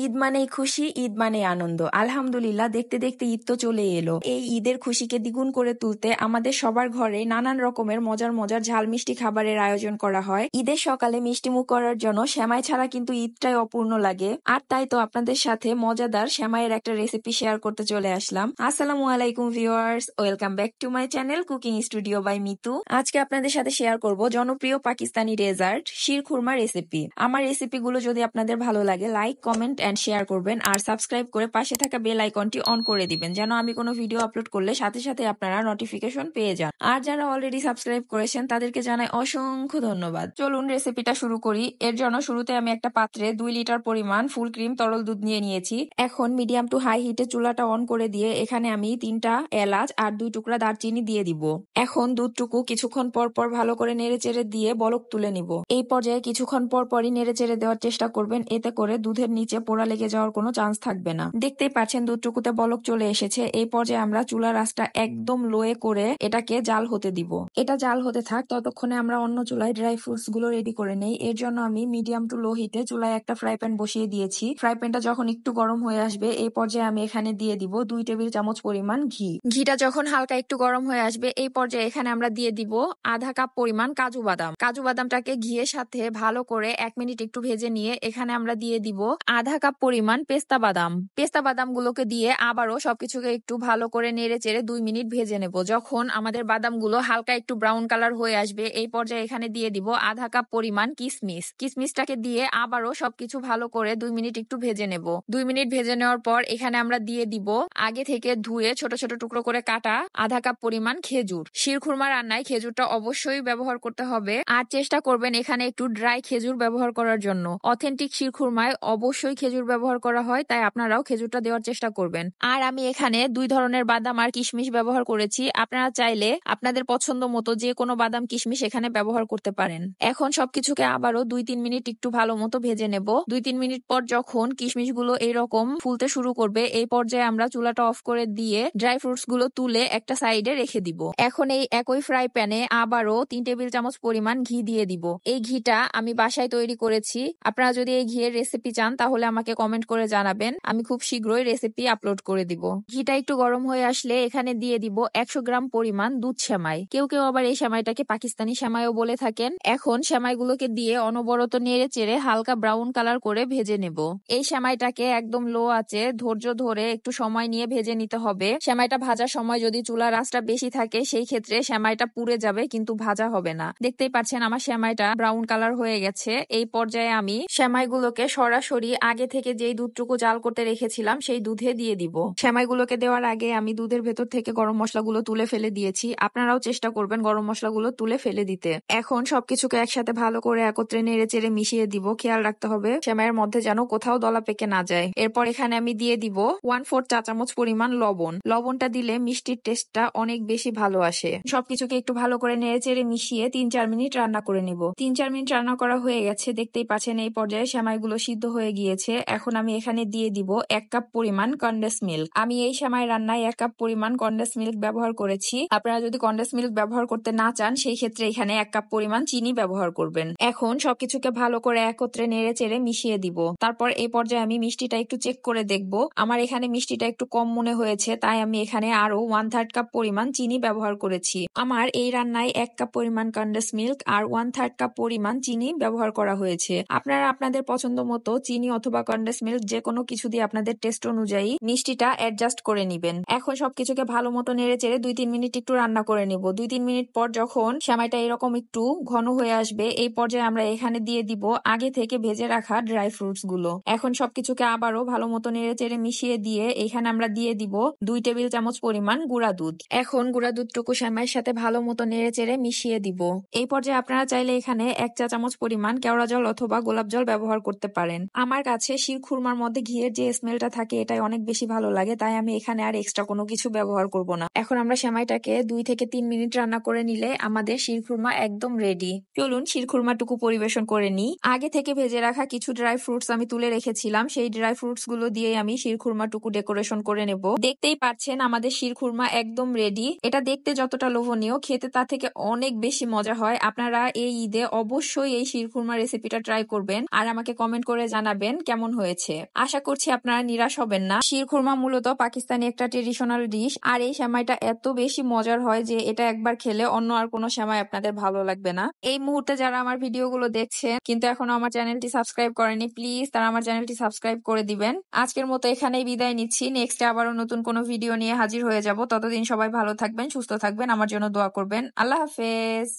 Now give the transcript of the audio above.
ঈদ মানেই খুশি, ঈদ মানেই আনন্দ। আলহামদুলিল্লাহ, দেখতে দেখতে ঈদ তো চলে এলো। এই ঈদের খুশিকে দ্বিগুণ করে তুলতে আমাদের সবার ঘরে নানান রকমের মজার মজার ঝাল মিষ্টি খাবারের আয়োজন করা হয়। ঈদের সকালে মিষ্টিমুখ করার জন্য সেমাই ছাড়া কিন্তু ঈদটাই অপূর্ণ লাগে। আর তাই তো আপনাদের সাথে মজাদার সেমাইয়ের একটা রেসিপি শেয়ার করতে চলে আসলাম। আসসালামু আলাইকুম viewers, welcome back to my channel cooking studio by Mitu. আজকে আপনাদের সাথে শেয়ার করব জনপ্রিয় পাকিস্তানি ডেজার্ট শিরখুরমা রেসিপি। আমার রেসিপিগুলো যদি আপনাদের ভালো লাগে, লাইক, কমেন্ট এন্ড শেয়ার করবেন আর সাবস্ক্রাইব করে পাশে থাকা বেল আইকনটি অন করে দিবেন, যেন আমি কোনো ভিডিও আপলোড করলে সাথে সাথে আপনারা নোটিফিকেশন পেয়ে যান। আর যারা অলরেডি সাবস্ক্রাইব করেছেন তাদেরকে জানাই অসংখ্য ধন্যবাদ। চলুন রেসিপিটা শুরু করি। এর জন্য শুরুতে আমি একটা পাত্রে 2 লিটার পরিমাণ ফুল ক্রিম তরল দুধ নিয়ে নিয়েছি। এখন মিডিয়াম টু হাই হিটে চুলাটা অন করে দিয়ে এখানে আমি 3টা এলাচ আর 2 টুকরা দারচিনি দিয়ে দিব। এখন দুধটুকু কিছুক্ষণ পর পর ভালো করে নেড়ে চেড়ে দিয়ে বলক তুলে নিব। এই পর্যায়ে কিছুক্ষণ পর পরই নেড়ে চেড়ে দেওয়ার চেষ্টা করবেন, এতে করে দুধের নিচে পোড়া লেগে যাওয়ার কোনো চান্স থাকবে না। দেখতেই পাচ্ছেন দুধটুকুতে বলক চলে এসেছে। এই পর্যায়ে আমরা চুলার আঁচটা একদম লোয়ে করে এটাকে জাল হতে দিব। এটা জাল হতে থাক, ততক্ষণে আমরা অন্য চুলায় ড্রাই ফ্রুটস গুলো রেডি করে নেই। এর জন্য আমি মিডিয়াম টু লো হিটে চুলায় একটা ফ্রাই প্যান বসিয়ে দিয়েছি। ফ্রাই প্যানটা যখন একটু গরম হয়ে আসবে, এই পর্যায়ে আমি এখানে দিয়ে দিব 2 টেবিল চামচ পরিমাণ ঘি। ঘিটা যখন হালকা একটু গরম হয়ে আসবে, এই পর্যায়ে এখানে আমরা দিয়ে দিব আধা কাপ পরিমাণ কাজু বাদাম। কাজু বাদামটাকে ঘিয়ের সাথে ভালো করে 1 মিনিট একটু ভেজে নিয়ে এখানে আমরা দিয়ে দিব আধা কাপ পরিমাণ পেস্তা বাদাম। পেস্তা বাদাম গুলোকে দিয়ে আবারও সবকিছুকে একটু ভালো করে নেড়ে চেড়ে 2 মিনিট ভেজে নেব। যখন আমাদের বাদামগুলো হালকা একটু ব্রাউন কালার হয়ে আসবে, এই পর্যায়ে এখানে দিয়ে দিব আধা কাপ পরিমাণ কিশমিশ। কিশমিশটাকে দিয়ে আবারও সবকিছু ভালো করে 2 মিনিট একটু ভেজে নেব। 2 মিনিট ভেজে নেওয়ার পর এখানে আমরা দিয়ে দিব আগে থেকে ধুয়ে ছোট ছোট টুকরো করে কাটা আধা কাপ পরিমাণ খেজুর। শিরখুরমা রান্নায় খেজুরটা অবশ্যই ব্যবহার করতে হবে, আর চেষ্টা করবেন এখানে একটু ড্রাই খেজুর ব্যবহার করার জন্য। অথেন্টিক শিরখুরমায় অবশ্যই খেজুর ব্যবহার করা হয়, তাই আপনারাও খেজুরটা দেওয়ার চেষ্টা করবেন। আর আমি এখানে 2 ধরনের বাদাম আর কিশমিশ ব্যবহার করেছি। আপনারা চাইলে আপনাদের পছন্দ মতো যে কোনো বাদাম কিশমিশ এখানে ব্যবহার করতে পারেন। এখন সবকিছুকে আবারও 2-3 মিনিট একটু ভালো মতো ভেজে নেব। 2-3 মিনিট পর যখন কিশমিশ গুলো এইরকম ফুলতে শুরু করবে, এই পর্যায়ে আমরা চুলাটা অফ করে দিয়ে ড্রাই ফ্রুটস গুলো তুলে একটা সাইডে রেখে দিব। এখন এই একই ফ্রাই প্যানে আবারও 3 টেবিল চামচ পরিমাণ ঘি দিয়ে দিব। এই ঘিটা আমি বাসায় তৈরি করেছি। আপনারা যদি এই ঘিয়ের রেসিপি চান তাহলে আমাকে কমেন্ট করে জানাবেন, আমি খুব শীঘ্রই রেসিপি আপলোড করে দিব। ঘিটা একটু গরম হয়ে আসলে এখানে দিয়ে দিব 100 গ্রাম পরিমাণ দুধ সেমাই। কেউ কেউ আবার এই সেমাইটাকে পাকিস্তানি সেমাইও বলে থাকেন। এখন সেমাইগুলোকে দিয়ে অনবরত নেড়ে চেড়ে হালকা ব্রাউন কালার করে ভেজে নেব। এই সেমাইটাকে একদম লো আঁচে ধৈর্য ধরে একটু সময় নিয়ে ভেজে নিতে হবে। সেমাইটা ভাজার সময় যদি চুলার আঁচটা বেশি থাকে, সেই ক্ষেত্রে সেমাইটা পুড়ে যাবে কিন্তু ভাজা হবে না। দেখতেই পাচ্ছেন আমার সেমাইটা ব্রাউন কালার হয়ে গেছে। এই পর্যায়ে আমি সেমাইগুলোকে সরাসরি আগে থেকে যেই দুধটুকু জাল করতে রেখেছিলাম সেই দুধে দিয়ে দিব। সেমাইগুলোকে দেওয়ার আগে আমি দুধের ভেতর থেকে গরম মশলাগুলো তুলে ফেলে দিয়েছি। আপনারাও চেষ্টা করবেন গরম মশলাগুলো তুলে ফেলে দিতে। এখন সবকিছুকে একসাথে ভালো করে একত্রে নেড়ে চেড়ে মিশিয়ে দিব। খেয়াল রাখতে হবে সেমাইয়ের মধ্যে যেন কোথাও দলা পেকে না যায়। এরপর এখানে আমি দিয়ে দিব 1/4 চা চামচ পরিমাণ লবণ। লবণটা দিলে মিষ্টির টেস্টটা অনেক বেশি ভালো আসে। সবকিছুকে একটু ভালো করে নেড়ে চেড়ে মিশিয়ে 3-4 মিনিট রান্না করে নিব। 3-4 মিনিট রান্না করা হয়ে গেছে। দেখতেই পাচ্ছেন এই পর্যায়ে সেমাইগুলো সিদ্ধ হয়ে গিয়েছে। এখন আমি এখানে দিয়ে দিব 1 কাপ পরিমাণ কনডেন্স মিল্ক। আমি এই সেমাই রান্নায় 1 কাপ পরিমাণ কনডেন্স মিল্ক ব্যবহার করেছি। আপনারা যদি কনডেন্স মিল্ক ব্যবহার করতে না চান, সেই ক্ষেত্রে এখানে 1 কাপ পরিমাণ চিনি ব্যবহার করবেন। এখন সবকিছুকে ভালো করে একত্রে নেড়ে চেড়ে মিশিয়ে দিব। তারপর এই পর্যায়ে আমি মিষ্টিটা একটু চেক করে দেখব। আমার এখানে মিষ্টিটা একটু কম মনে হয়েছে, তাই আমি এখানে আরো 1/3 কাপ পরিমাণ চিনি ব্যবহার করেছি। আমার এই রান্নায় 1 কাপ পরিমাণ কনডেন্স মিল্ক আর 1/3 কাপ পরিমাণ চিনি ব্যবহার করা হয়েছে। আপনারা আপনাদের পছন্দ মতো চিনি অথবা কনডেন্স মিল্ক যে কোনো কিছু দিয়ে আপনাদের টেস্ট অনুযায়ী মিষ্টিটা অ্যাডজাস্ট করে নিবেন। এখন সবকিছুকে ভালো মতো নেড়ে চেড়ে 2-3 মিনিট একটু রান্না করে নিব। 2-3 মিনিট পর যখন সেমাইটা এরকম একটু ঘন হয়ে আসবে, এই পর্যায়ে আমরা এখানে দিয়ে দিব আগে থেকে ভেজে রাখা ড্রাই ফ্রুটস গুলো। এখন সবকিছুকে আবারও ভালো মতো নেড়ে চেড়ে মিশিয়ে দিয়ে এখানে আমরা দিয়ে দিব 2 টেবিল চামচ পরিমাণ গুঁড়া দুধ। এখন গুঁড়া দুধটুকু সেমাইয়ের সাথে ভালো মতো নেড়ে চেড়ে মিশিয়ে দিব। এই পর্যায়ে আপনারা চাইলে এখানে 1 চা চামচ পরিমাণ কেওড়া জল অথবা গোলাপ জল ব্যবহার করতে পারেন। আমার কাছে শিরখুরমার মধ্যে ঘিয়ের যে স্মেলটা থাকে এটাই অনেক বেশি ভালো লাগে, তাই আমি এখানে আর এক্সট্রা কোনো কিছু ব্যবহার করব না। এখন আমরা সেমাইটাকে 2 থেকে 3 মিনিট রান্না করে নিলে আমাদের শিরখুরমা একদম রেডি। চলুন শিরখুরমাটুকু পরিবেশন করে নিই। আগে থেকে ভেজে রাখা কিছু ড্রাই ফ্রুটস আমি তুলে রেখেছিলাম, সেই ড্রাই ফ্রুটস গুলো দিয়ে আমি শিরখুরমাটুকু ডেকোরেশন করে নেব। দেখতেই পাচ্ছেন আমাদের শিরখুরমা একদম রেডি। এটা দেখতে যতটা লোভনীয়, খেতে তা থেকে অনেক বেশি মজা হয়। আপনারা এই ঈদে অবশ্যই এই শিরখুরমা রেসিপিটা ট্রাই করবেন আর আমাকে কমেন্ট করে জানাবেন কেমন কেমন হয়েছে। আশা করছি আপনারা নিরাশ হবেন না। শিরখুরমা মূলত পাকিস্তানি একটা ট্রেডিশনাল ডিশ, আর এই সেমাইটা এত বেশি মজার হয় যে এটা একবার খেলে অন্য আর কোনো সেমাই আপনাদের ভালো লাগবে না। এই মুহূর্তে যারা আমার ভিডিওগুলো দেখছেন কিন্তু এখনো আমার চ্যানেলটি সাবস্ক্রাইব করেনি, প্লিজ তারা আমার চ্যানেলটি সাবস্ক্রাইব করে দিবেন। আজকের মতো এখানেই বিদায় নিচ্ছি। নেক্সটে আবারও নতুন কোনো ভিডিও নিয়ে হাজির হয়ে যাব। ততদিন সবাই ভালো থাকবেন, সুস্থ থাকবেন, আমার জন্য দোয়া করবেন। আল্লাহ হাফেজ।